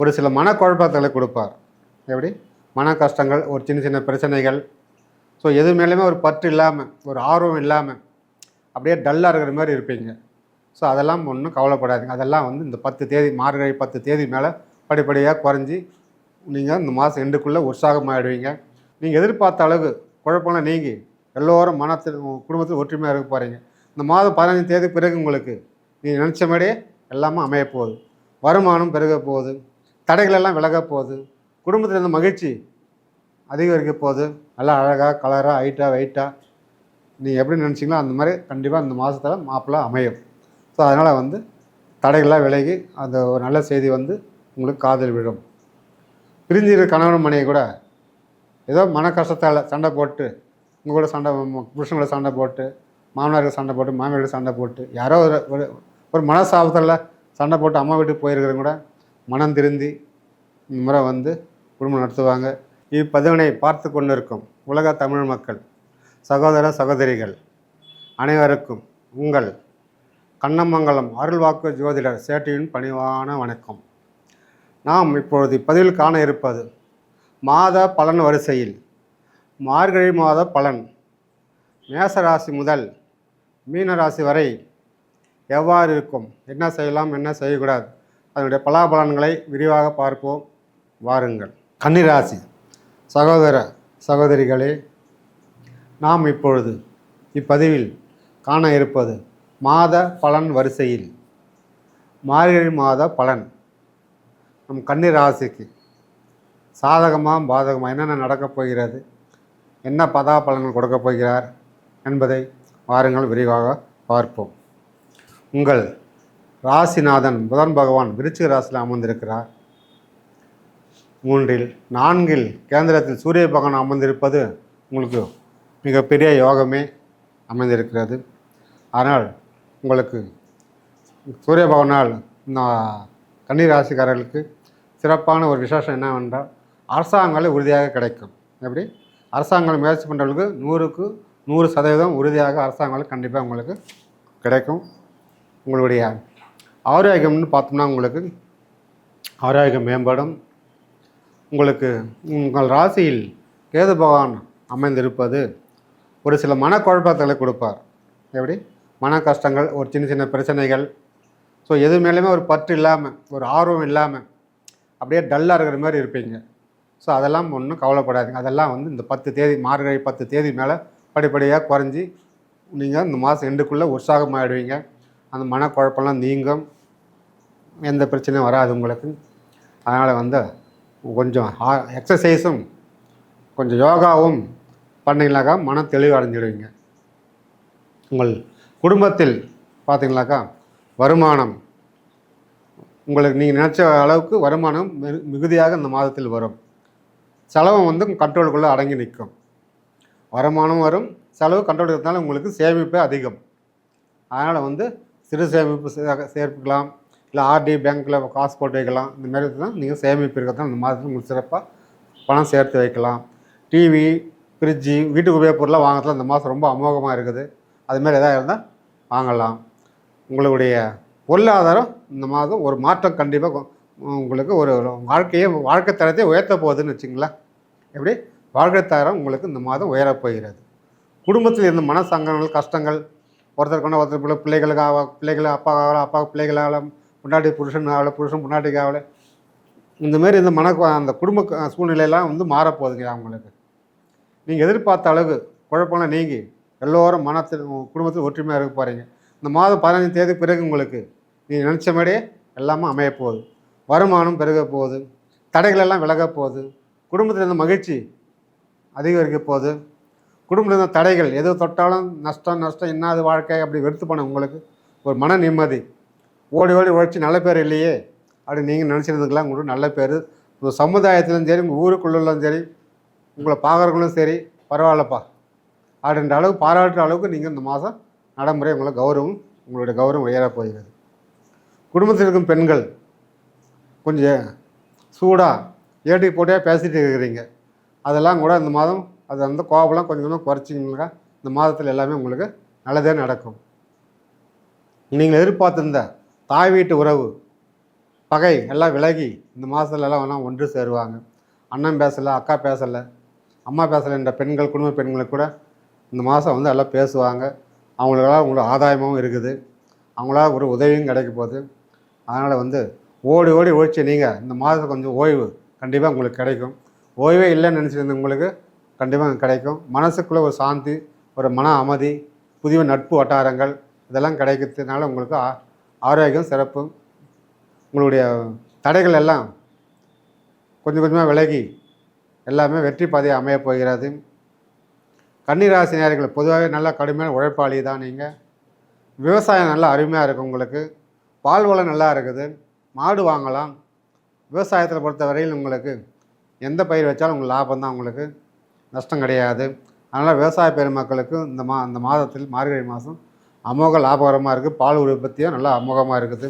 ஒரு சில மனக்குழப்பங்களை கொடுப்பார். எப்படி? மன கஷ்டங்கள், ஒரு சின்ன சின்ன பிரச்சனைகள். ஸோ எது மேலேயுமே ஒரு பற்று இல்லாமல், ஒரு ஆர்வம் இல்லாமல், அப்படியே டல்லாக இருக்கிற மாதிரி இருப்பீங்க. ஸோ அதெல்லாம் ஒன்றும் கவலைப்படாதீங்க. அதெல்லாம் வந்து இந்த 10 தேதி, மார்கழி 10 தேதி மேலே படிப்படியாக குறைஞ்சி நீங்கள் இந்த மாதம் எண்டுக்குள்ளே உற்சாகமாகிடுவீங்க. நீங்கள் எதிர்பார்த்த அளவு குழப்பம்லாம் நீங்கி எல்லோரும் குடும்பத்தில் ஒற்றுமையாக இருக்க போகிறீங்க. இந்த மாதம் 15 தேதி பிறகு உங்களுக்கு நீங்கள் நினச்ச மாதிரியே எல்லாமே அமைய போகுது. வருமானம் பெருக போகுது, தடைகளெல்லாம் விலக போகுது, குடும்பத்தில் இருந்த மகிழ்ச்சி அதிகரிக்க போகுது. நல்லா அழகாக, கலராக, ஹைட்டாக, வெயிட்டாக நீங்கள் எப்படி நினச்சிங்களோ அந்த மாதிரி கண்டிப்பாக இந்த மாதத்தில் மாப்பிள்ளை அமையும். ஸோ அதனால் வந்து தடைகள்லாம் விலகி அந்த ஒரு நல்ல செய்தி வந்து உங்களுக்கு காதில் விழும். பிரிஞ்சிருக்கிற கணவன் மனைவி கூட ஏதோ மன கஷ்டத்தால் சண்டை போட்டு, உங்கள் கூட சண்டை, புருஷங்களோட சண்டை போட்டு, மாமனாருக்கு சண்டை போட்டு, மாமியாருக்கு சண்டை போட்டு, யாரோ ஒரு ஒரு மனசாபத்தில் சண்டை போட்டு அம்மா வீட்டுக்கு போயிருக்கிறவங்க கூட மனம் திருந்தி இந்த முறை வந்து குடும்பம் நடத்துவாங்க. இப்பதிவினை பார்த்து கொண்டு இருக்கும் உலக தமிழ் மக்கள், சகோதர சகோதரிகள் அனைவருக்கும் உங்கள் கண்ணமங்கலம் அருள்வாக்கு ஜோதிடர் சேட்டியின் பணிவான வணக்கம். நாம் இப்பொழுது இப்பதிவில் காண இருப்பது மாத பலன் வரிசையில் மார்கழி மாத பலன். மேசராசி முதல் மீனராசி வரை எவ்வாறு இருக்கும், என்ன செய்யலாம், என்ன செய்யக்கூடாது, அதனுடைய பலாபலன்களை விரிவாக பார்ப்போம். வாருங்கள். கன்னிராசி சகோதர சகோதரிகளே, நாம் இப்பொழுது இப்பதிவில் காண இருப்பது மாத பலன் வரிசையில் மார்கழி மாத பலன். நம் கன்னிராசிக்கு சாதகமாக பாதகமாக என்னென்ன நடக்கப் போகிறது, என்ன பலாபலன்கள் கொடுக்கப் போகிறார் என்பதை வாருங்கள் விரிவாக பார்ப்போம். உங்கள் ராசிநாதன் புதன் பகவான் விருச்சிக ராசியில் அமர்ந்திருக்கிறார். 3 4 கேந்திரத்தில் சூரிய பகவான் அமர்ந்திருப்பது உங்களுக்கு மிகப்பெரிய யோகமே அமைந்திருக்கிறது. ஆனால் உங்களுக்கு சூரிய பகவானால் கன்னிராசிக்காரர்களுக்கு சிறப்பான ஒரு விசேஷம் என்னவென்றால் அரசாங்கங்கள் உறுதியாக கிடைக்கும். எப்படி? அரசாங்கம் முயற்சி பண்ணுறவங்களுக்கு 100க்கு 100% உறுதியாக அரசாங்கம் கண்டிப்பாக உங்களுக்கு கிடைக்கும். உங்களுடைய ஆரோக்கியம்னு பார்த்தோம்னா உங்களுக்கு ஆரோக்கியம் மேம்படும். உங்களுக்கு உங்கள் ராசியில் கேது பகவான் அமைந்திருப்பது ஒரு சில மனக்குழப்பங்களை கொடுப்பார். எப்படி? மன கஷ்டங்கள், ஒரு சின்ன சின்ன பிரச்சனைகள். ஸோ எது மேலேயுமே ஒரு பற்று இல்லாமல், ஒரு ஆர்வம் இல்லாமல், அப்படியே டல்லாக இருக்கிற மாதிரி இருப்பீங்க. ஸோ அதெல்லாம் ஒன்றும் கவலைப்படாதீங்க. அதெல்லாம் வந்து இந்த 10 தேதி, மார்கழி 10 தேதி மேலே படிப்படியாக குறைஞ்சி நீங்கள் இந்த மாதம் எண்டுக்குள்ளே உற்சாகமாகிடுவீங்க. அந்த மனக்குழப்பம்லாம் நீங்கும், எந்த பிரச்சனையும் வராது உங்களுக்கு. அதனால் வந்து கொஞ்சம் எக்ஸசைஸும் கொஞ்சம் யோகாவும் பண்ணிங்கனாக்கா மனம் தெளிவு அடைஞ்சிடுவீங்க. உங்கள் குடும்பத்தில் பார்த்தீங்கன்னாக்கா வருமானம் உங்களுக்கு நீங்கள் நினச்ச அளவுக்கு வருமானம் மிகுதியாக இந்த மாதத்தில் வரும். செலவும் வந்து கண்ட்ரோலுக்குள்ளே அடங்கி நிற்கும். வருமானம் வரும், செலவு கண்ட்ரோல் இருக்கிறதுனால உங்களுக்கு சேமிப்பே அதிகம். அதனால் வந்து சிறு சேமிப்பு சேர்த்துக்கலாம், இல்லை ஆர்டி பேங்க்கில் காசு போட்டு வைக்கலாம். இந்த மாதிரி தான் நீங்கள் சேமிப்பு இருக்கிறதுனால இந்த மாதத்தில் உங்களுக்கு சிறப்பாக பணம் சேர்த்து வைக்கலாம். டிவி, ஃப்ரிட்ஜு, வீட்டுக்கு உபயோகப் பொருளாக வாங்குறதுல இந்த மாதம் ரொம்ப அமோகமாக இருக்குது. அதுமாரி எதாவது இருந்தால் வாங்கலாம். உங்களுடைய பொருளாதாரம் இந்த மாதம் ஒரு மாற்றம் கண்டிப்பாக உங்களுக்கு ஒரு வாழ்க்கை தரத்தை உயர்த்த போகுதுன்னு வச்சுங்களேன். எப்படி? வாழ்க்கை தரம் உங்களுக்கு இந்த மாதம் உயரப்போகிறது. குடும்பத்தில் இருந்த மனசங்கங்கள், கஷ்டங்கள், ஒருத்தருக்கு ஒருத்தர் பிள்ளைகள் அப்பா பிள்ளைகளால், பொண்டாட்டி புருஷன் ஆகலை, புருஷன் பொண்டாட்டிக்கு ஆகலை, இந்தமாரி இந்த அந்த குடும்ப சூழ்நிலையெல்லாம் வந்து மாறப்போகுதுங்க. அவங்களுக்கு நீங்கள் எதிர்பார்த்த அளவு குழப்பம்லாம் நீங்கி எல்லோரும் குடும்பத்தில் ஒற்றுமையாக இருக்க போகிறீங்க. இந்த மாதம் 15 தேதி பிறகு உங்களுக்கு நீங்கள் நினச்ச மாதிரியே எல்லாமே அமைய போகுது. வருமானம் பெருக போகுது, தடைகளெல்லாம் விலக போகுது, குடும்பத்தில் இருந்த மகிழ்ச்சி அதிகரிக்க போகுது. குடும்பத்தில் இருந்த தடைகள் எது தொட்டாலும் நஷ்டம் இன்னாது வாழ்க்கை அப்படி வெறுத்து போன உங்களுக்கு ஒரு மன நிம்மதி. ஓடி உழைச்சி நல்ல பேர் இல்லையே அப்படி நீங்கள் நினச்சிருந்துக்கலாம். உங்களுக்கு நல்ல பேர் உங்கள் சமுதாயத்திலும் சரி, உங்கள் ஊருக்குள்ளும் சரி, உங்களை பார்க்குறவங்களும் சரி, பரவாயில்லப்பா அப்படின்ற அளவு பாராட்டுற அளவுக்கு நீங்கள் இந்த மாதம் நடைமுறை உங்களுடைய கௌரவம் உயரப் போகிறது. குடும்பத்தில் இருக்கும் பெண்கள் கொஞ்சம் சூடாக ஏட்டி போட்டியாக பேசிகிட்டு இருக்கிறீங்க. அதெல்லாம் கூட இந்த மாதம் அந்த கோபம்லாம் கொஞ்சம் கொஞ்சமாக குறைச்சிங்கன்னா இந்த மாதத்தில் எல்லாமே உங்களுக்கு நல்லதே நடக்கும். நீங்கள் எதிர்பார்த்திருந்த தாய் வீட்டு உறவு பகை எல்லாம் விலகி இந்த மாதத்துலலாம் வேணால் ஒன்று சேருவாங்க. அண்ணன் பேசலை, அக்கா பேசலை, அம்மா பேசலை என்ற பெண்கள், குடும்ப பெண்களுக்கு கூட இந்த மாதம் வந்து எல்லாம் பேசுவாங்க. அவங்களுக்கெல்லாம் உங்களுக்கு ஆதாயமாகவும் இருக்குது. அவங்களால ஒரு உதவியும் கிடைக்க போகுது. அதனால் வந்து ஓடி ஓடி ஒழிச்சு நீங்கள் இந்த மாதத்துக்கு கொஞ்சம் ஓய்வு கண்டிப்பாக உங்களுக்கு கிடைக்கும். ஓய்வே இல்லைன்னு நினச்சிட்டு உங்களுக்கு கண்டிப்பாக கிடைக்கும். மனசுக்குள்ளே ஒரு சாந்தி, ஒரு மன அமைதி, புதிய நட்பு வட்டாரங்கள் இதெல்லாம் கிடைக்கிறதுனால உங்களுக்கு ஆரோக்கியம் சிறப்பு. உங்களுடைய தடைகள் எல்லாம் கொஞ்சம் கொஞ்சமாக விலகி எல்லாமே வெற்றி பாதையை அமையப் போகிறது. கன்னிராசி நேயர்கள் பொதுவாகவே நல்லா கடுமையான உழைப்பாளி தான் நீங்கள். விவசாயம் நல்லா அருமையாக இருக்குது. உங்களுக்கு பால் வளம் நல்லா இருக்குது. மாடு வாங்கலாம். விவசாயத்தில் பொறுத்த வரையில் உங்களுக்கு எந்த பயிர் வச்சாலும் உங்களுக்கு லாபம் தான், உங்களுக்கு நஷ்டம் கிடையாது. அதனால் விவசாய பெருமக்களுக்கு இந்த மாதத்தில் மார்கழி மாதம் அமோக லாபகரமாக இருக்குது. பால் உற்பத்தியும் நல்லா அமோகமாக இருக்குது.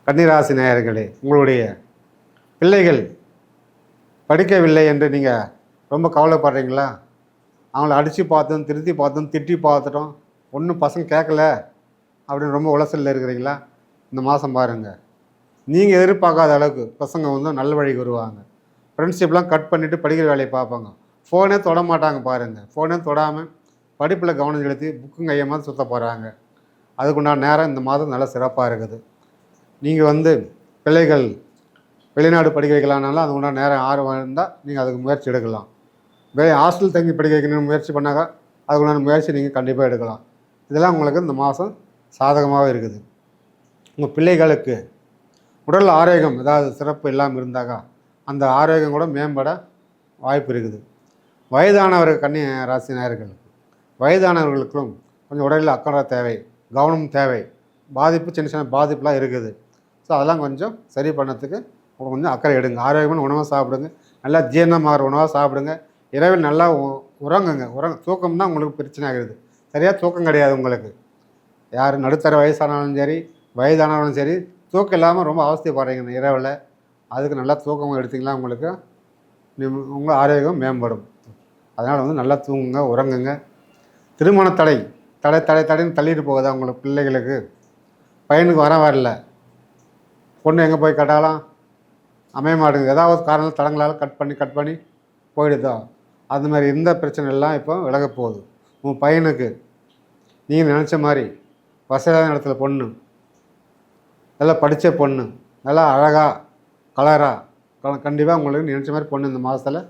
கன்னிராசி நேயர்களே, உங்களுடைய பிள்ளைகள் படிக்கவில்லை என்று நீங்கள் ரொம்ப கவலைப்படுறீங்களா? அவங்கள அடித்து பார்த்தோம், திருத்தி பார்த்தோம், திட்டி பார்த்துட்டோம், ஒன்றும் பசங்க கேட்கல அப்படின்னு ரொம்ப உளசலில் இருக்கிறீங்களா? இந்த மாதம் பாருங்கள், நீங்கள் எதிர்பார்க்காத அளவுக்கு பசங்க வந்து நல்ல வழிக்கு வருவாங்க. ஃப்ரெண்ட்ஷிப்லாம் கட் பண்ணிவிட்டு படிக்கிற வேலையை பார்ப்பாங்க. ஃபோனே தொட மாட்டாங்க பாருங்கள். ஃபோனே தொடாமல் படிப்பில் கவனம் செலுத்தி புக்கும் கையமாக சுற்ற போகிறாங்க. அதுக்குண்டான நேரம் இந்த மாதம் நல்லா சிறப்பாக இருக்குது. நீங்கள் வந்து பிள்ளைகள் வெளிநாடு படிக்க வைக்கலான்னாலும் அது உண்டான நேரம் ஆர்வம் இருந்தால் நீங்கள் அதுக்கு முயற்சி எடுக்கலாம். ஹாஸ்டல் தங்கி படிக்க வைக்கணும்னு முயற்சி பண்ணாக்கா அதுக்குண்டான முயற்சி நீங்கள் கண்டிப்பாக எடுக்கலாம். இதெல்லாம் உங்களுக்கு இந்த மாதம் சாதகமாகவே இருக்குது. உங்கள் பிள்ளைகளுக்கு உடல் ஆரோக்கியம் ஏதாவது சிறப்பு இல்லாமல் இருந்தாக்கா அந்த ஆரோக்கியம் கூட மேம்பட வாய்ப்பு இருக்குது. வயதானவர்கள் கன்னி ராசி நேயர்களுக்கு வயதானவர்களுக்கும் கொஞ்சம் உடலில் அக்கறை தேவை, கவனம் தேவை. பாதிப்பு சின்ன சின்ன பாதிப்புலாம் இருக்குது. ஸோ அதெல்லாம் கொஞ்சம் சரி பண்ணத்துக்கு கொஞ்சம் அக்கறை எடுங்க. ஆரோக்கியமான உணவாக சாப்பிடுங்க. நல்லா ஜீரணமாகிற உணவாக சாப்பிடுங்க. இரவில் நல்லா உறங்குங்க. தூக்கம் தான் உங்களுக்கு பிரச்சனை ஆகிறது. சரியாக தூக்கம் கிடையாது உங்களுக்கு. யார் நடுத்தர வயசானாலும் சரி, வயதானாலும் சரி, தூக்கம் இல்லாமல் ரொம்ப அவஸ்தைப்படுறீங்க இரவில். அதுக்கு நல்லா தூக்கம் எடுத்திங்கன்னா உங்களுக்கு உங்கள் ஆரோக்கியம் மேம்படும். அதனால் வந்து நல்லா தூங்குங்க, உறங்குங்க. திருமண தடைன்னு தள்ளிட்டு போகுதா உங்களுக்கு பிள்ளைகளுக்கு? பையனுக்கு வரல, பொண்ணு எங்கே போய் கேட்டாலும் அமைய மாட்டேங்குது. ஏதாவது காரணம் தடங்களால் கட் பண்ணி போயிடுதோ. அது மாதிரி இருந்த பிரச்சனை எல்லாம் இப்போ விலக போகுது. உங்கள் பையனுக்கு நீங்கள் நினச்ச மாதிரி வசதியான இடத்துல பொண்ணு, நல்லா படித்த பொண்ணு, நல்லா அழகாக கலராக கண்டிப்பாக உங்களுக்கு நினச்ச மாதிரி பொண்ணு இந்த மாதத்தில்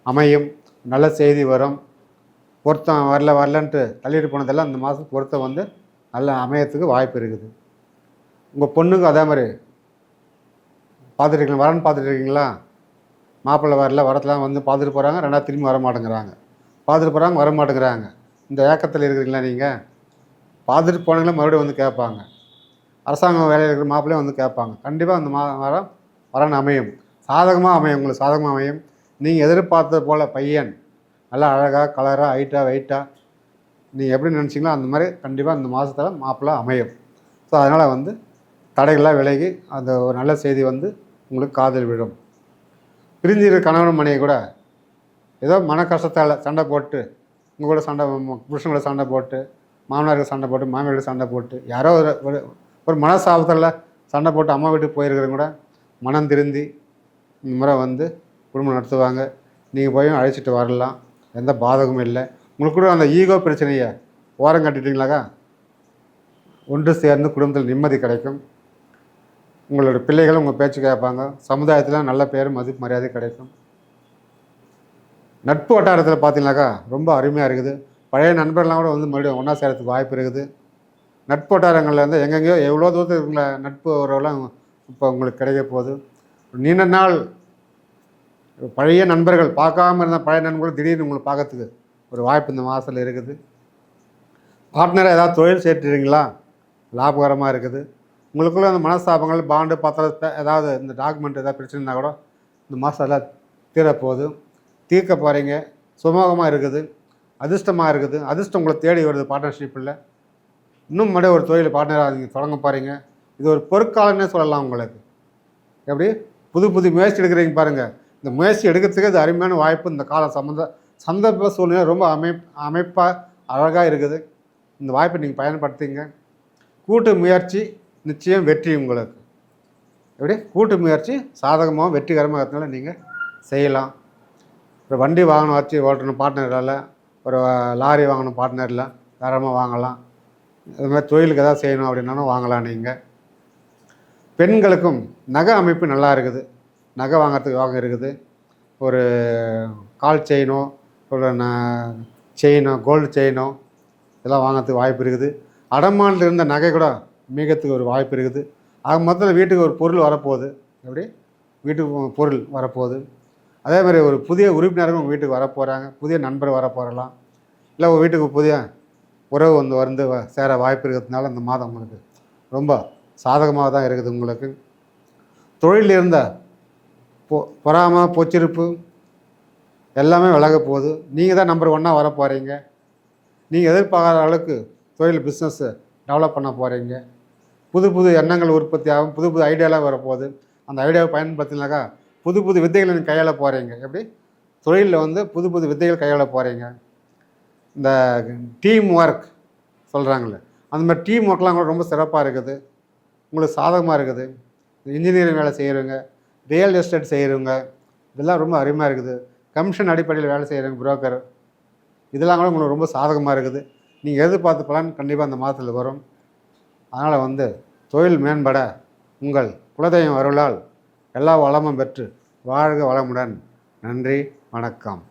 அமையும். நல்ல செய்தி வரும். பொருத்தம் வரலன்ட்டு தள்ளிட்டு போனதெல்லாம் இந்த மாதம் பொருத்தம் வந்து நல்லா அமையத்துக்கு வாய்ப்பு இருக்குது. உங்கள் பொண்ணுக்கு அதே மாதிரி பார்த்துருக்கீங்களா? வரன்னு பார்த்துட்ருக்கீங்களா? மாப்பிள்ளை வரத்தெல்லாம் வந்து பார்த்துட்டு போகிறாங்க, ரெண்டாவது திரும்பி வர மாட்டேங்கிறாங்க. இந்த ஏக்கத்தில் இருக்கிறீங்களா நீங்கள்? பார்த்துட்டு போனீங்களா மறுபடியும் வந்து கேட்பாங்க. அரசாங்கம் வேலையில் இருக்கிற மாப்பிள்ளையும் வந்து கேட்பாங்க. கண்டிப்பாக அந்த வரன் அமையும், சாதகமாக அமையும், உங்களுக்கு சாதகமாக அமையும். நீங்கள் எதிர்பார்த்தது போல் பையன் நல்லா அழகாக கலராக ஹைட்டாக வெயிட்டாக நீங்கள் எப்படி நினச்சிங்களோ அந்த மாதிரி கண்டிப்பாக இந்த மாதத்தில் மாப்பிள்ளை அமையும். ஸோ அதனால் வந்து தடைகள்லாம் விலகி அந்த ஒரு நல்ல செய்தி வந்து உங்களுக்கு காதில் விடும். பிரிஞ்சிருக்கிற கணவன் மனைவி கூட ஏதோ மன கஷ்டத்தால் சண்டை போட்டு உங்கள் கூட புருஷங்களோட சண்டை போட்டு, மாமனாருக்கு சண்டை போட்டு, மாமியாருக்கு சண்டை போட்டு, யாரோ ஒரு மனசாபத்தில் சண்டை போட்டு அம்மா வீட்டுக்கு போயிருக்கிறவங்க கூட மனம் திருந்தி இந்த முறை வந்து குடும்பம் நடத்துவாங்க. நீங்கள் போய் அழைச்சிட்டு வரலாம், எந்த பாதகமும் இல்லை. உங்களுக்கு கூட அந்த ஈகோ பிரச்சனையை ஓரம் கட்டிட்டீங்களாக்கா ஒன்று சேர்ந்து குடும்பத்தில் நிம்மதி கிடைக்கும். உங்களோட பிள்ளைகளும் உங்கள் பேச்சு கேட்பாங்க. சமுதாயத்தில் நல்ல பேர் மதிப்பு மரியாதை கிடைக்கும். நட்பு வட்டாரத்தில் பார்த்தீங்கன்னாக்கா ரொம்ப அருமையாக இருக்குது. பழைய நண்பர்கள்லாம் கூட வந்து மறுபடியும் ஒன்றா சேரத்துக்கு வாய்ப்பு இருக்குது. நட்பு வட்டாரங்களில் வந்து எங்கெங்கேயோ எவ்வளோ தூரத்தில் இருக்கிற நட்பு உறவுலாம் இப்போ உங்களுக்கு கிடைக்க போகுது. நீண்ட நாள் பழைய நண்பர்கள் பார்க்காம இருந்த பழைய நண்பர்கள் திடீர்னு உங்களை பார்க்கறதுக்கு ஒரு வாய்ப்பு இந்த மாதத்தில் இருக்குது. பார்ட்னராக ஏதாவது தொழில் சேர்த்துறீங்களா? லாபகரமாக இருக்குது. உங்களுக்குள்ள அந்த மனஸ்தாபங்கள், பாண்டு, பத்திரத்தை ஏதாவது இந்த டாக்குமெண்ட் ஏதாவது பிரச்சனைனா கூட இந்த மாதம் எல்லாம் தீரப்போகுது. தீர்க்க போகிறீங்க. சுமூகமாக இருக்குது, அதிர்ஷ்டமாக இருக்குது. அதிர்ஷ்டம் உங்களை தேடி வருது. பார்ட்னர்ஷிப்பில் இன்னும் மறுபடியும் ஒரு தொழில் பார்ட்னராக நீங்கள் தொடங்க போகிறீங்க. இது ஒரு பொற்காலம்னே சொல்லலாம். உங்களுக்கு எப்படி புது முயற்சி எடுக்கிறீங்க பாருங்கள். இந்த முயற்சி எடுக்கிறதுக்கு இது அருமையான வாய்ப்பு. இந்த காலம் சந்தர்ப்ப சூழ்நிலை ரொம்ப அமைப்பாக அழகாக இருக்குது. இந்த வாய்ப்பை நீங்கள் பயன்படுத்திங்க. கூட்டு முயற்சி நிச்சயம் வெற்றி உங்களுக்கு. எப்படி கூட்டு முயற்சி சாதகமாக வெற்றிகரமாக இருக்கிறதுனால நீங்கள் செய்யலாம். ஒரு வண்டி வாகனம் வச்சு ஓட்டணும் பார்ட்னரால், ஒரு லாரி வாங்கணும் பார்ட்னரில் தாராளமாக வாங்கலாம். இதுமாதிரி தொழிலுக்கு எதாவது செய்யணும் அப்படின்னாலும் வாங்கலாம். நீங்கள் பெண்களுக்கும் நகை அமைப்பு நல்லா இருக்குது, நகை வாங்கிறதுக்கு வாங்க இருக்குது. ஒரு கால் செயினோ, ஒரு செயினோ, கோல்டு செயினோ இதெல்லாம் வாங்கிறதுக்கு வாய்ப்பு இருக்குது. அடமானத்தில் இருந்த நகை கூட மீகத்துக்கு ஒரு வாய்ப்பு இருக்குது. ஆக மொத்தத்தில் வீட்டுக்கு ஒரு பொருள் வரப்போகுது. எப்படி வீட்டுக்கு பொருள் வரப்போகுது. அதே மாதிரி ஒரு புதிய உறுப்பினர்கள் உங்கள் வீட்டுக்கு வரப்போகிறாங்க, புதிய நண்பர் வரப்போகலாம். இல்லை உங்கள் வீட்டுக்கு புதிய உறவு வந்து சேர வாய்ப்பு இருக்கிறதுனால இந்த மாதம் உங்களுக்கு ரொம்ப சாதகமாக தான் இருக்குது. உங்களுக்கு தொழிலில் இருந்த பொறாமை பொச்சிருப்பு எல்லாமே விலக போகுது. நீங்கள் தான் நம்பர் 1 வர போகிறீங்க. நீங்கள் எதிர்பார்க்காத அளவுக்கு தொழில் பிஸ்னஸ்ஸு டெவலப் பண்ண போகிறீங்க. புது புது எண்ணங்கள் உற்பத்தி ஆகும், புது புது ஐடியாலாம் வரப்போகுது. அந்த ஐடியாவை பயன்படுத்தினாக்கா புது புது வித்தைகளை நீங்கள் கையாள போகிறீங்க. எப்படி தொழிலில் வந்து புது புது வித்தைகள் கையாள போகிறீங்க. இந்த டீம் ஒர்க் சொல்கிறாங்களே, அந்த மாதிரி டீம் ஒர்க்லாம் கூட ரொம்ப சிறப்பாக இருக்குது, உங்களுக்கு சாதகமாக இருக்குது. இன்ஜினியரிங் வேலை செய்கிறவங்க, ரியல் எஸ்டேட் செய்கிறவங்க இதெல்லாம் ரொம்ப அருமையாக இருக்குது. கமிஷன் அடிப்படையில் வேலை செய்கிறவங்க, புரோக்கர் இதெல்லாம் கூட உங்களுக்கு ரொம்ப சாதகமாக இருக்குது. நீங்கள் எதிர்பார்த்த பலன் கண்டிப்பாக அந்த மாதத்தில் வரும். அதனால் வந்து தொழில் மேம்பட உங்கள் குலதெய்வம் அருளால் எல்லா வளமும் பெற்று வாழ்க வளமுடன். நன்றி, வணக்கம்.